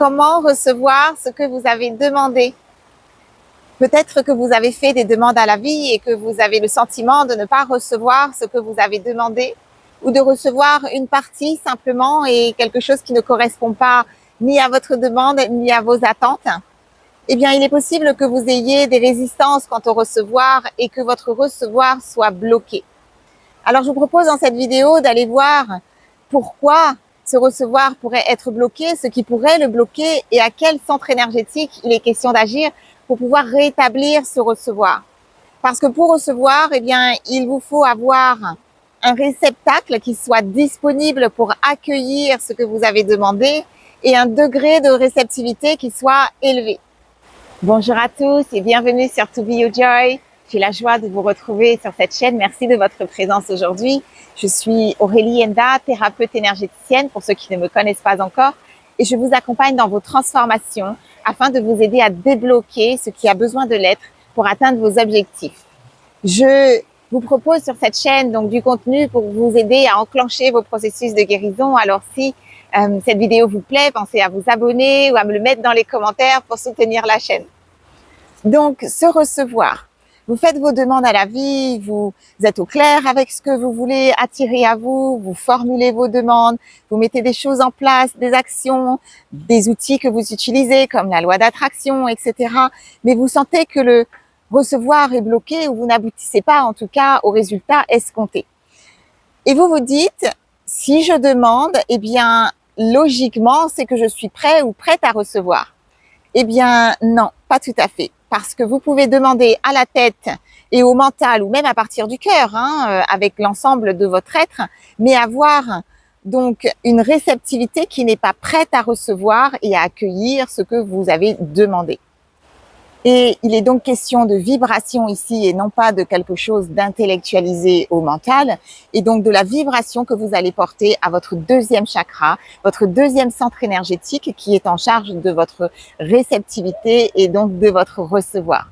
Comment recevoir ce que vous avez demandé? Peut-être que vous avez fait des demandes à la vie et que vous avez le sentiment de ne pas recevoir ce que vous avez demandé ou de recevoir une partie simplement et quelque chose qui ne correspond pas ni à votre demande ni à vos attentes. Eh bien, il est possible que vous ayez des résistances quant au recevoir et que votre recevoir soit bloqué. Alors, je vous propose dans cette vidéo d'aller voir pourquoi ce recevoir pourrait être bloqué, ce qui pourrait le bloquer et à quel centre énergétique il est question d'agir pour pouvoir rétablir ce recevoir. Parce que pour recevoir, eh bien, il vous faut avoir un réceptacle qui soit disponible pour accueillir ce que vous avez demandé et un degré de réceptivité qui soit élevé. Bonjour à tous et bienvenue sur To Be Your Joy. J'ai la joie de vous retrouver sur cette chaîne. Merci de votre présence aujourd'hui. Je suis Aurélie Enda, thérapeute énergéticienne pour ceux qui ne me connaissent pas encore et je vous accompagne dans vos transformations afin de vous aider à débloquer ce qui a besoin de l'être pour atteindre vos objectifs. Je vous propose sur cette chaîne donc du contenu pour vous aider à enclencher vos processus de guérison. Alors si cette vidéo vous plaît, pensez à vous abonner ou à me le mettre dans les commentaires pour soutenir la chaîne. Donc, se recevoir. Vous faites vos demandes à la vie, vous êtes au clair avec ce que vous voulez attirer à vous, vous formulez vos demandes, vous mettez des choses en place, des actions, des outils que vous utilisez comme la loi d'attraction, etc. Mais vous sentez que le recevoir est bloqué ou vous n'aboutissez pas en tout cas au résultat escompté. Et vous vous dites, si je demande, eh bien, logiquement, c'est que je suis prêt ou prête à recevoir. Eh bien, non, pas tout à fait. Parce que vous pouvez demander à la tête et au mental, ou même à partir du cœur, avec l'ensemble de votre être, mais avoir donc une réceptivité qui n'est pas prête à recevoir et à accueillir ce que vous avez demandé. Et il est donc question de vibration ici et non pas de quelque chose d'intellectualisé au mental, et donc de la vibration que vous allez porter à votre deuxième chakra, votre deuxième centre énergétique qui est en charge de votre réceptivité et donc de votre recevoir.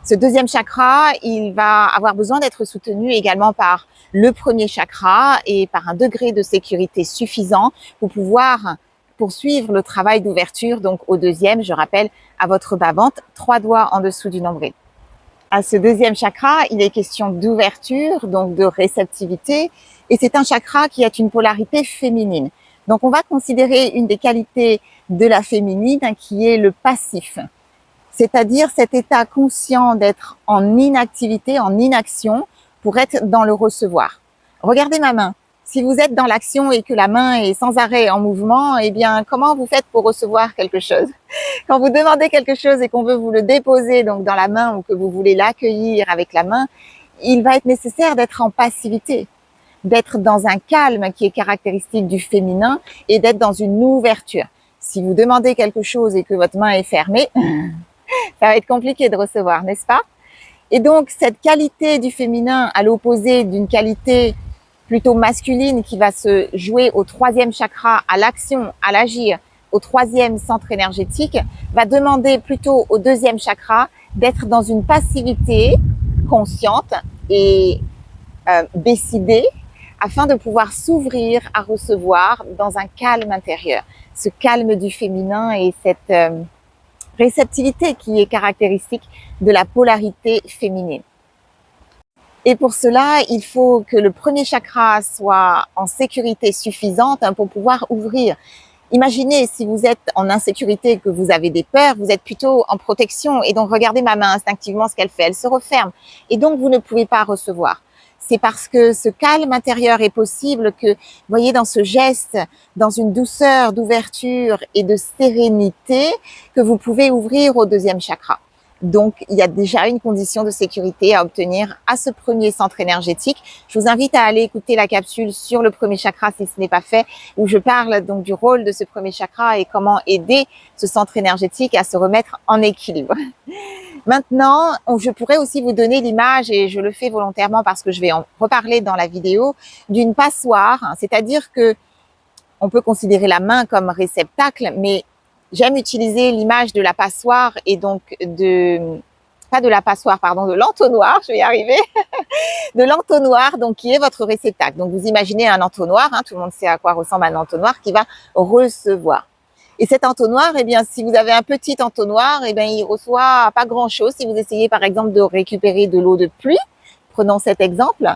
Ce deuxième chakra, il va avoir besoin d'être soutenu également par le premier chakra et par un degré de sécurité suffisant pour pouvoir poursuivre le travail d'ouverture, donc au deuxième, je rappelle, à votre bas-ventre, 3 doigts en dessous du nombril. À ce deuxième chakra, il est question d'ouverture, donc de réceptivité, et c'est un chakra qui a une polarité féminine. Donc on va considérer une des qualités de la féminine qui est le passif, c'est-à-dire cet état conscient d'être en inactivité, en inaction, pour être dans le recevoir. Regardez ma main. Si vous êtes dans l'action et que la main est sans arrêt en mouvement, eh bien, comment vous faites pour recevoir quelque chose? Quand vous demandez quelque chose et qu'on veut vous le déposer donc dans la main ou que vous voulez l'accueillir avec la main, il va être nécessaire d'être en passivité, d'être dans un calme qui est caractéristique du féminin et d'être dans une ouverture. Si vous demandez quelque chose et que votre main est fermée, ça va être compliqué de recevoir, n'est-ce pas? Et donc, cette qualité du féminin à l'opposé d'une qualité plutôt masculine qui va se jouer au troisième chakra, à l'action, à l'agir, au troisième centre énergétique, va demander plutôt au deuxième chakra d'être dans une passivité consciente et décidée afin de pouvoir s'ouvrir à recevoir dans un calme intérieur. Ce calme du féminin et cette réceptivité qui est caractéristique de la polarité féminine. Et pour cela, il faut que le premier chakra soit en sécurité suffisante pour pouvoir ouvrir. Imaginez si vous êtes en insécurité, que vous avez des peurs, vous êtes plutôt en protection. Et donc, regardez ma main instinctivement ce qu'elle fait, elle se referme. Et donc, vous ne pouvez pas recevoir. C'est parce que ce calme intérieur est possible que, vous voyez, dans ce geste, dans une douceur d'ouverture et de sérénité, que vous pouvez ouvrir au deuxième chakra. Donc, il y a déjà une condition de sécurité à obtenir à ce premier centre énergétique. Je vous invite à aller écouter la capsule sur le premier chakra si ce n'est pas fait, où je parle donc du rôle de ce premier chakra et comment aider ce centre énergétique à se remettre en équilibre. Maintenant, je pourrais aussi vous donner l'image, et je le fais volontairement parce que je vais en reparler dans la vidéo, d'une passoire, c'est-à-dire que on peut considérer la main comme réceptacle, mais j'aime utiliser l'image de la passoire et donc pas de la passoire, pardon, de l'entonnoir, je vais y arriver, de l'entonnoir, donc qui est votre réceptacle. Donc vous imaginez un entonnoir, tout le monde sait à quoi ressemble un entonnoir qui va recevoir. Et cet entonnoir, eh bien, si vous avez un petit entonnoir, eh bien, il reçoit pas grand-chose. Si vous essayez, par exemple, de récupérer de l'eau de pluie, prenons cet exemple,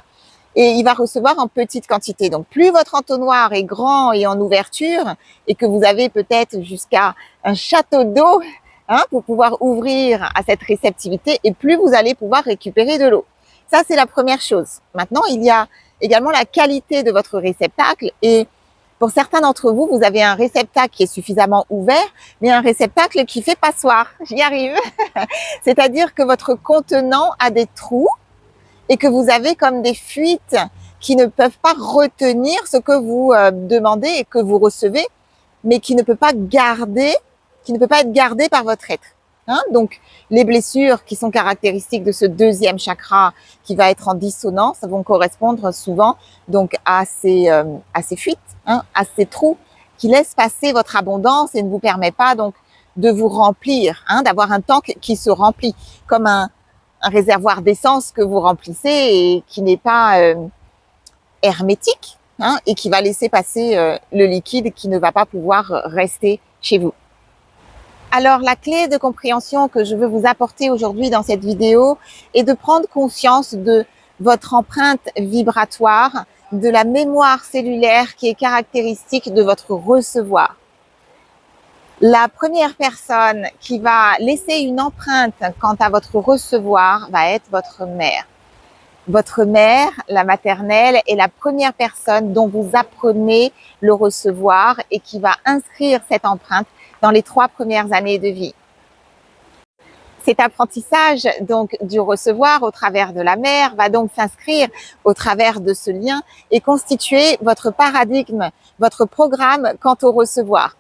et il va recevoir en petite quantité. Donc, plus votre entonnoir est grand et en ouverture, et que vous avez peut-être jusqu'à un château d'eau, hein, pour pouvoir ouvrir à cette réceptivité, et plus vous allez pouvoir récupérer de l'eau. Ça, c'est la première chose. Maintenant, il y a également la qualité de votre réceptacle, et pour certains d'entre vous, vous avez un réceptacle qui est suffisamment ouvert, mais un réceptacle qui fait passoire. J'y arrive. C'est-à-dire que votre contenant a des trous et que vous avez comme des fuites qui ne peuvent pas retenir ce que vous demandez et que vous recevez, mais qui ne peut pas être gardé par votre être. Hein? Donc, les blessures qui sont caractéristiques de ce deuxième chakra qui va être en dissonance vont correspondre souvent donc à ces fuites, hein, à ces trous qui laissent passer votre abondance et ne vous permet pas donc de vous remplir, hein, d'avoir un tank qui se remplit comme un réservoir d'essence que vous remplissez et qui n'est pas hermétique, hein, et qui va laisser passer le liquide qui ne va pas pouvoir rester chez vous. Alors, la clé de compréhension que je veux vous apporter aujourd'hui dans cette vidéo est de prendre conscience de votre empreinte vibratoire, de la mémoire cellulaire qui est caractéristique de votre recevoir. La première personne qui va laisser une empreinte quant à votre recevoir va être votre mère. Votre mère, la maternelle, est la première personne dont vous apprenez le recevoir et qui va inscrire cette empreinte dans les 3 premières années de vie. Cet apprentissage donc du recevoir au travers de la mère va donc s'inscrire au travers de ce lien et constituer votre paradigme, votre programme quant au recevoir.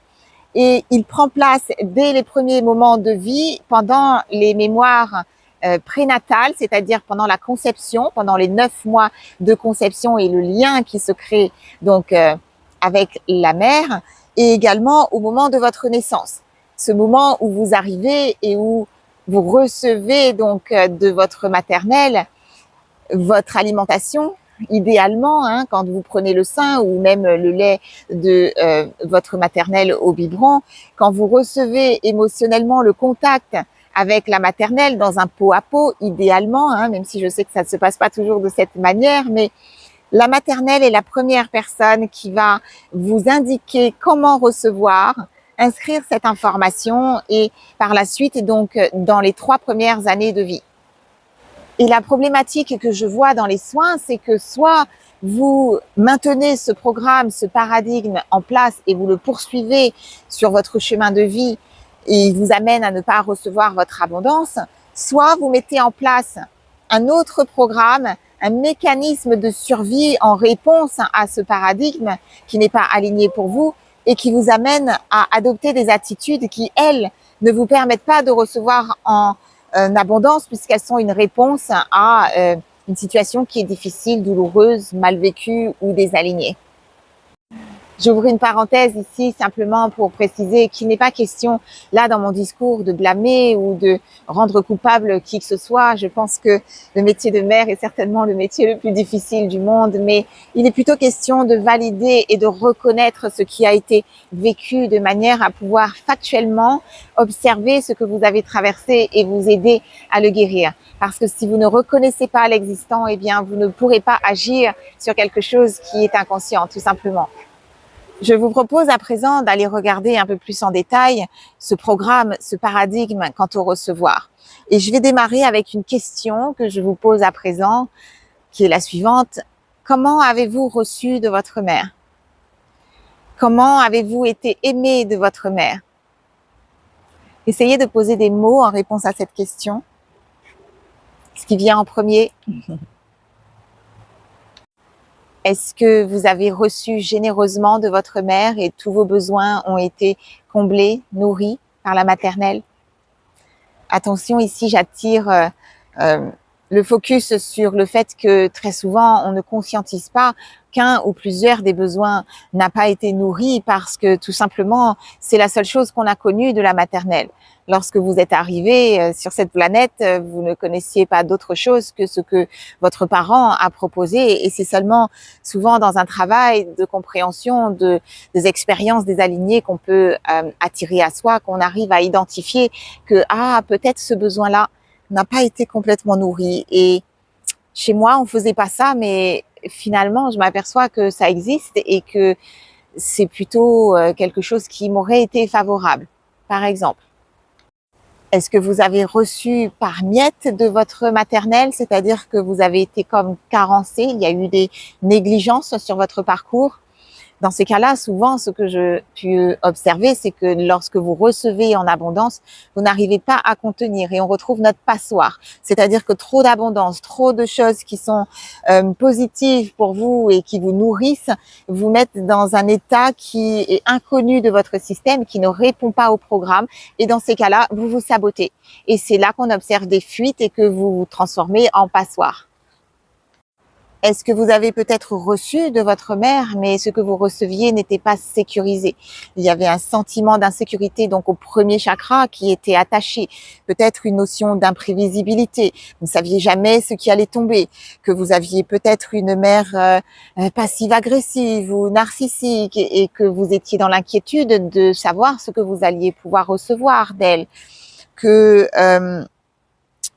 Et il prend place dès les premiers moments de vie, pendant les mémoires prénatales, c'est-à-dire pendant la conception, pendant les 9 mois de conception et le lien qui se crée donc avec la mère, et également au moment de votre naissance. Ce moment où vous arrivez et où vous recevez donc de votre maternelle votre alimentation, idéalement, hein, quand vous prenez le sein ou même le lait de votre maternelle au biberon, quand vous recevez émotionnellement le contact avec la maternelle dans un pot à pot, idéalement, hein, même si je sais que ça ne se passe pas toujours de cette manière, mais la maternelle est la première personne qui va vous indiquer comment recevoir, inscrire cette information et par la suite, donc, dans les 3 premières années de vie. Et la problématique que je vois dans les soins, c'est que soit vous maintenez ce programme, ce paradigme en place et vous le poursuivez sur votre chemin de vie et il vous amène à ne pas recevoir votre abondance, soit vous mettez en place un autre programme, un mécanisme de survie en réponse à ce paradigme qui n'est pas aligné pour vous et qui vous amène à adopter des attitudes qui, elles, ne vous permettent pas de recevoir en abondance puisqu'elles sont une réponse à une situation qui est difficile, douloureuse, mal vécue ou désalignée. J'ouvre une parenthèse ici simplement pour préciser qu'il n'est pas question, là dans mon discours, de blâmer ou de rendre coupable qui que ce soit. Je pense que le métier de mère est certainement le métier le plus difficile du monde, mais il est plutôt question de valider et de reconnaître ce qui a été vécu de manière à pouvoir factuellement observer ce que vous avez traversé et vous aider à le guérir. Parce que si vous ne reconnaissez pas l'existant, eh bien, vous ne pourrez pas agir sur quelque chose qui est inconscient, tout simplement. Je vous propose à présent d'aller regarder un peu plus en détail ce programme, ce paradigme quant au recevoir. Et je vais démarrer avec une question que je vous pose à présent, qui est la suivante. Comment avez-vous reçu de votre mère? Comment avez-vous été aimé de votre mère? Essayez de poser des mots en réponse à cette question. Ce qui vient en premier. Est-ce que vous avez reçu généreusement de votre mère et tous vos besoins ont été comblés, nourris par la maternelle? Attention, ici, j'attire le focus sur le fait que très souvent on ne conscientise pas qu'un ou plusieurs des besoins n'a pas été nourri parce que tout simplement c'est la seule chose qu'on a connue de la maternelle. Lorsque vous êtes arrivé sur cette planète, vous ne connaissiez pas d'autre chose que ce que votre parent a proposé et c'est seulement souvent dans un travail de compréhension des expériences des alignés qu'on peut attirer à soi, qu'on arrive à identifier que peut-être ce besoin-là n'a pas été complètement nourri. Et chez moi, on faisait pas ça, mais finalement, je m'aperçois que ça existe et que c'est plutôt quelque chose qui m'aurait été favorable. Par exemple, est-ce que vous avez reçu par miettes de votre maternelle, c'est-à-dire que vous avez été comme carencé, il y a eu des négligences sur votre parcours? Dans ces cas-là, souvent, ce que je pu observer, c'est que lorsque vous recevez en abondance, vous n'arrivez pas à contenir et on retrouve notre passoire. C'est-à-dire que trop d'abondance, trop de choses qui sont positives pour vous et qui vous nourrissent, vous mettent dans un état qui est inconnu de votre système, qui ne répond pas au programme. Et dans ces cas-là, vous vous sabotez. Et c'est là qu'on observe des fuites et que vous vous transformez en passoire. Est-ce que vous avez peut-être reçu de votre mère, mais ce que vous receviez n'était pas sécurisé? Il y avait un sentiment d'insécurité donc au premier chakra qui était attaché. Peut-être une notion d'imprévisibilité. Vous ne saviez jamais ce qui allait tomber. Que vous aviez peut-être une mère passive-agressive ou narcissique et que vous étiez dans l'inquiétude de savoir ce que vous alliez pouvoir recevoir d'elle. Que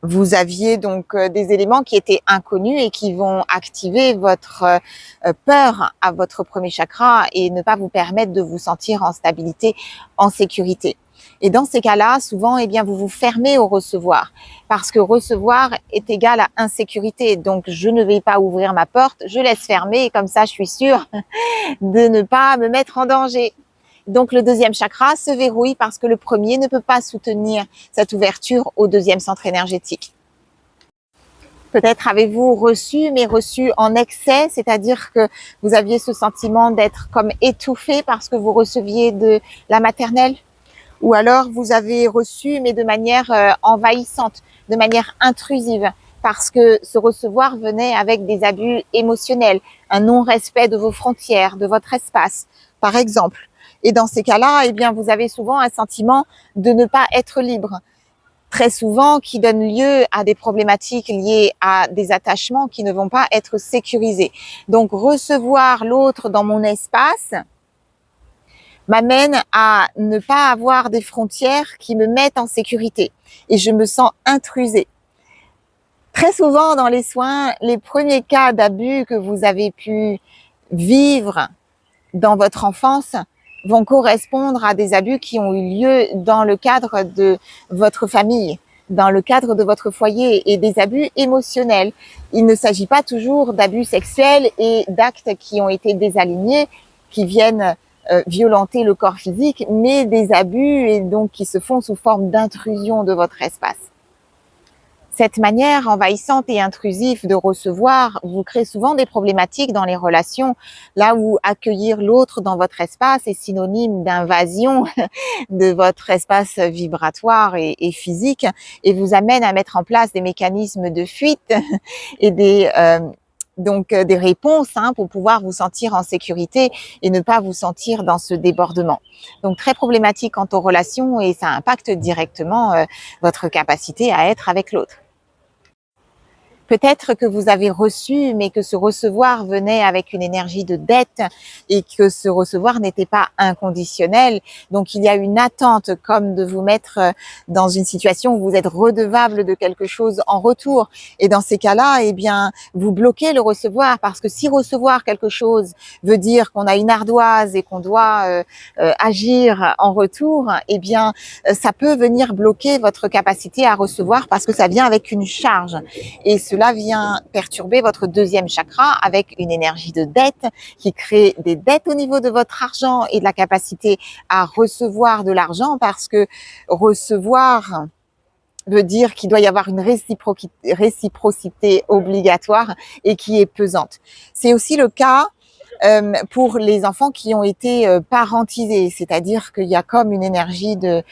vous aviez donc des éléments qui étaient inconnus et qui vont activer votre peur à votre premier chakra et ne pas vous permettre de vous sentir en stabilité, en sécurité. Et dans ces cas-là, souvent, vous vous fermez au recevoir parce que recevoir est égal à insécurité. Donc, je ne vais pas ouvrir ma porte, je laisse fermer et comme ça, je suis sûre de ne pas me mettre en danger. Donc, le deuxième chakra se verrouille parce que le premier ne peut pas soutenir cette ouverture au deuxième centre énergétique. Peut-être avez-vous reçu, mais reçu en excès, c'est-à-dire que vous aviez ce sentiment d'être comme étouffé parce que vous receviez de la maternelle. Ou alors, vous avez reçu, mais de manière envahissante, de manière intrusive, parce que ce recevoir venait avec des abus émotionnels, un non-respect de vos frontières, de votre espace, par exemple. Et dans ces cas-là, vous avez souvent un sentiment de ne pas être libre. Très souvent, qui donne lieu à des problématiques liées à des attachements qui ne vont pas être sécurisés. Donc, recevoir l'autre dans mon espace m'amène à ne pas avoir des frontières qui me mettent en sécurité. Et je me sens intrusée. Très souvent, dans les soins, les premiers cas d'abus que vous avez pu vivre dans votre enfance vont correspondre à des abus qui ont eu lieu dans le cadre de votre famille, dans le cadre de votre foyer et des abus émotionnels. Il ne s'agit pas toujours d'abus sexuels et d'actes qui ont été désalignés, qui viennent violenter le corps physique, mais des abus et donc qui se font sous forme d'intrusion de votre espace. Cette manière envahissante et intrusive de recevoir vous crée souvent des problématiques dans les relations, là où accueillir l'autre dans votre espace est synonyme d'invasion de votre espace vibratoire et physique et vous amène à mettre en place des mécanismes de fuite et des réponses pour pouvoir vous sentir en sécurité et ne pas vous sentir dans ce débordement. Donc très problématique quant aux relations et ça impacte directement votre capacité à être avec l'autre. Peut-être que vous avez reçu, mais que ce recevoir venait avec une énergie de dette et que ce recevoir n'était pas inconditionnel. Donc, il y a une attente comme de vous mettre dans une situation où vous êtes redevable de quelque chose en retour. Et dans ces cas-là, vous bloquez le recevoir parce que si recevoir quelque chose veut dire qu'on a une ardoise et qu'on doit agir en retour, ça peut venir bloquer votre capacité à recevoir parce que ça vient avec une charge. Et cela vient perturber votre deuxième chakra avec une énergie de dette qui crée des dettes au niveau de votre argent et de la capacité à recevoir de l'argent parce que recevoir veut dire qu'il doit y avoir une réciprocité obligatoire et qui est pesante. C'est aussi le cas pour les enfants qui ont été parentisés, c'est-à-dire qu'il y a comme une énergie de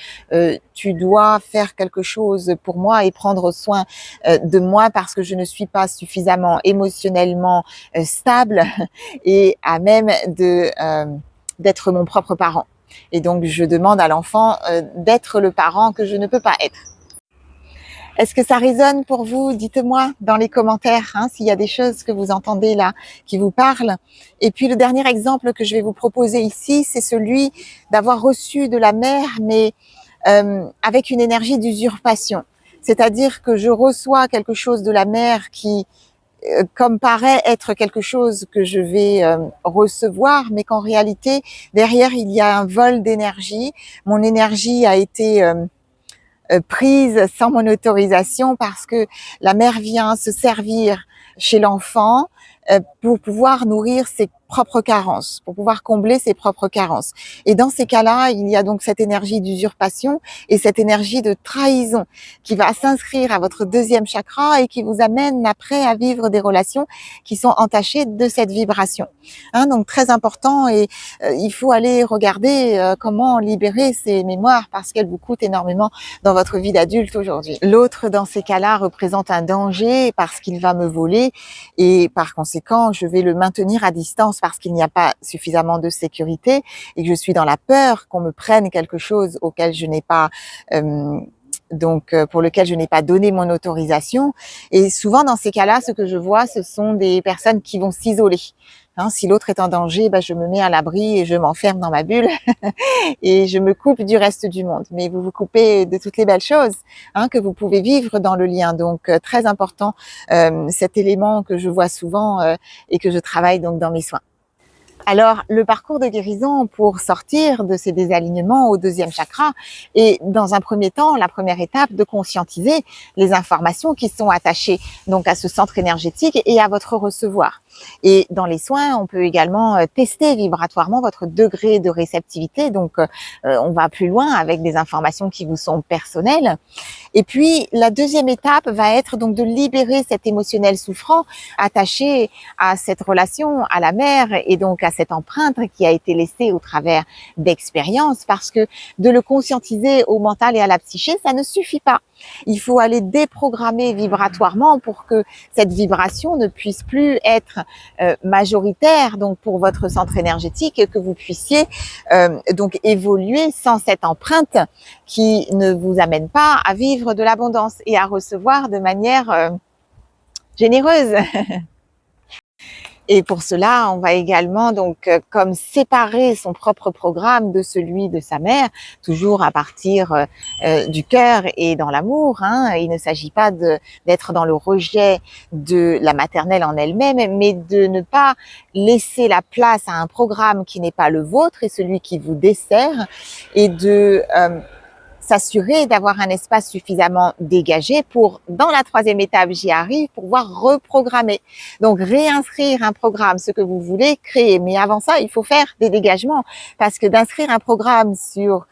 tu dois faire quelque chose pour moi et prendre soin de moi parce que je ne suis pas suffisamment émotionnellement stable et à même de d'être mon propre parent. Et donc je demande à l'enfant d'être le parent que je ne peux pas être. Est-ce que ça résonne pour vous? Dites-moi dans les commentaires s'il y a des choses que vous entendez là qui vous parlent. Et puis le dernier exemple que je vais vous proposer ici, c'est celui d'avoir reçu de la mère, mais avec une énergie d'usurpation. C'est-à-dire que je reçois quelque chose de la mère qui comme paraît être quelque chose que je vais recevoir, mais qu'en réalité, derrière, il y a un vol d'énergie. Mon énergie a été prise sans mon autorisation parce que la mère vient se servir chez l'enfant pour pouvoir nourrir ses propres carences, pour pouvoir combler ses propres carences. Et dans ces cas-là, il y a donc cette énergie d'usurpation et cette énergie de trahison qui va s'inscrire à votre deuxième chakra et qui vous amène après à vivre des relations qui sont entachées de cette vibration. Donc très important et il faut aller regarder comment libérer ces mémoires parce qu'elles vous coûtent énormément dans votre vie d'adulte aujourd'hui. L'autre dans ces cas-là représente un danger parce qu'il va me voler et par conséquent, je vais le maintenir à distance parce qu'il n'y a pas suffisamment de sécurité et que je suis dans la peur qu'on me prenne quelque chose auquel je n'ai pas pour lequel je n'ai pas donné mon autorisation. Et souvent dans ces cas-là, ce que je vois, ce sont des personnes qui vont s'isoler. Si l'autre est en danger, je me mets à l'abri et je m'enferme dans ma bulle et je me coupe du reste du monde. Mais vous vous coupez de toutes les belles choses que vous pouvez vivre dans le lien. Donc très important cet élément que je vois souvent et que je travaille donc dans mes soins. Alors, le parcours de guérison pour sortir de ces désalignements au deuxième chakra est, dans un premier temps, la première étape de conscientiser les informations qui sont attachées donc à ce centre énergétique et à votre recevoir. Et dans les soins, on peut également tester vibratoirement votre degré de réceptivité. Donc, on va plus loin avec des informations qui vous sont personnelles. Et puis, la deuxième étape va être donc de libérer cet émotionnel souffrant attaché à cette relation, à la mère et donc à cette empreinte qui a été laissée au travers d'expériences parce que de le conscientiser au mental et à la psyché, ça ne suffit pas. Il faut aller déprogrammer vibratoirement pour que cette vibration ne puisse plus être majoritaire donc pour votre centre énergétique et que vous puissiez donc évoluer sans cette empreinte qui ne vous amène pas à vivre de l'abondance et à recevoir de manière généreuse. Et pour cela, on va également donc comme séparer son propre programme de celui de sa mère, toujours à partir du cœur et dans l'amour. Il ne s'agit pas d'être dans le rejet de la maternelle en elle-même, mais de ne pas laisser la place à un programme qui n'est pas le vôtre et celui qui vous dessert, et de s'assurer d'avoir un espace suffisamment dégagé pour, dans la troisième étape, j'y arrive, pour pouvoir reprogrammer. Donc, réinscrire un programme, ce que vous voulez créer. Mais avant ça, il faut faire des dégagements parce que d'inscrire un programme sur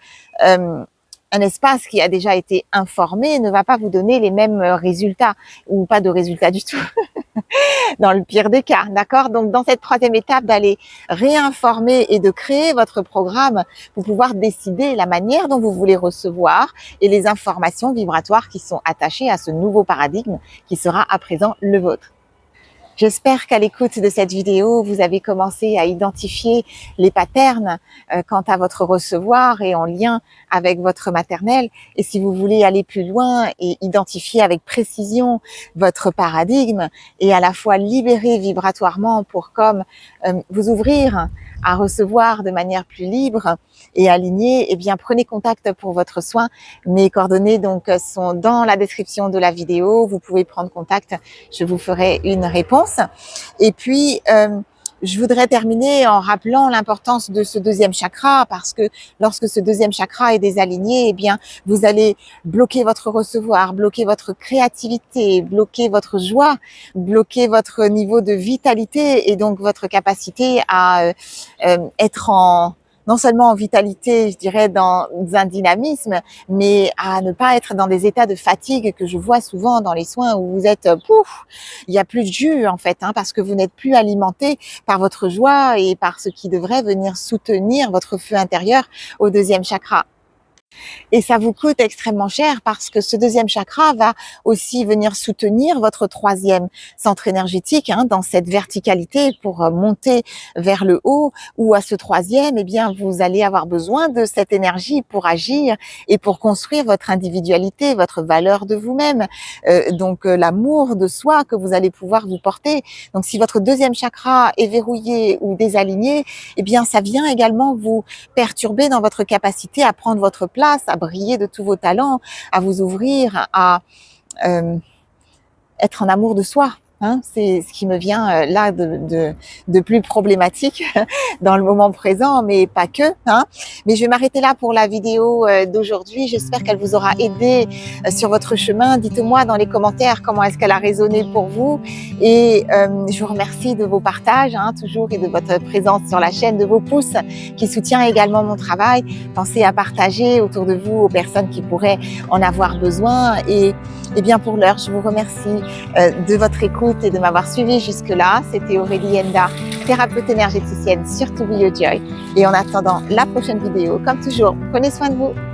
un espace qui a déjà été informé ne va pas vous donner les mêmes résultats ou pas de résultats du tout. Dans le pire des cas, d'accord? Donc, dans cette troisième étape, d'aller réinformer et de créer votre programme pour pouvoir décider la manière dont vous voulez recevoir et les informations vibratoires qui sont attachées à ce nouveau paradigme qui sera à présent le vôtre. J'espère qu'à l'écoute de cette vidéo, vous avez commencé à identifier les patterns quant à votre recevoir et en lien avec votre maternelle. Et si vous voulez aller plus loin et identifier avec précision votre paradigme et à la fois libérer vibratoirement pour comme vous ouvrir à recevoir de manière plus libre et alignée, eh bien prenez contact pour votre soin. Mes coordonnées donc sont dans la description de la vidéo. Vous pouvez prendre contact, je vous ferai une réponse. Et puis je voudrais terminer en rappelant l'importance de ce deuxième chakra parce que lorsque ce deuxième chakra est désaligné, eh bien vous allez bloquer votre recevoir, bloquer votre créativité, bloquer votre joie, bloquer votre niveau de vitalité et donc votre capacité à être en non seulement en vitalité, je dirais, dans un dynamisme, mais à ne pas être dans des états de fatigue que je vois souvent dans les soins où vous êtes, pouf, il n'y a plus de jus en fait, hein, parce que vous n'êtes plus alimenté par votre joie et par ce qui devrait venir soutenir votre feu intérieur au deuxième chakra. Et ça vous coûte extrêmement cher parce que ce deuxième chakra va aussi venir soutenir votre troisième centre énergétique, hein, dans cette verticalité pour monter vers le haut, ou à ce troisième, eh bien, vous allez avoir besoin de cette énergie pour agir et pour construire votre individualité, votre valeur de vous-même, donc l'amour de soi que vous allez pouvoir vous porter. Donc si votre deuxième chakra est verrouillé ou désaligné, eh bien, ça vient également vous perturber dans votre capacité à prendre votre place, à briller de tous vos talents, à vous ouvrir, à être en amour de soi. Hein, c'est ce qui me vient là de plus problématique dans le moment présent, mais pas que. Hein. Mais je vais m'arrêter là pour la vidéo d'aujourd'hui. J'espère qu'elle vous aura aidé sur votre chemin. Dites-moi dans les commentaires comment est-ce qu'elle a résonné pour vous. Et je vous remercie de vos partages, hein, toujours, et de votre présence sur la chaîne, de vos pouces qui soutient également mon travail. Pensez à partager autour de vous aux personnes qui pourraient en avoir besoin. Et bien pour l'heure, je vous remercie de votre écoute et de m'avoir suivi jusque-là. C'était Aurélie Enda, thérapeute énergéticienne sur To Be Your Joy. Et en attendant la prochaine vidéo, comme toujours, prenez soin de vous.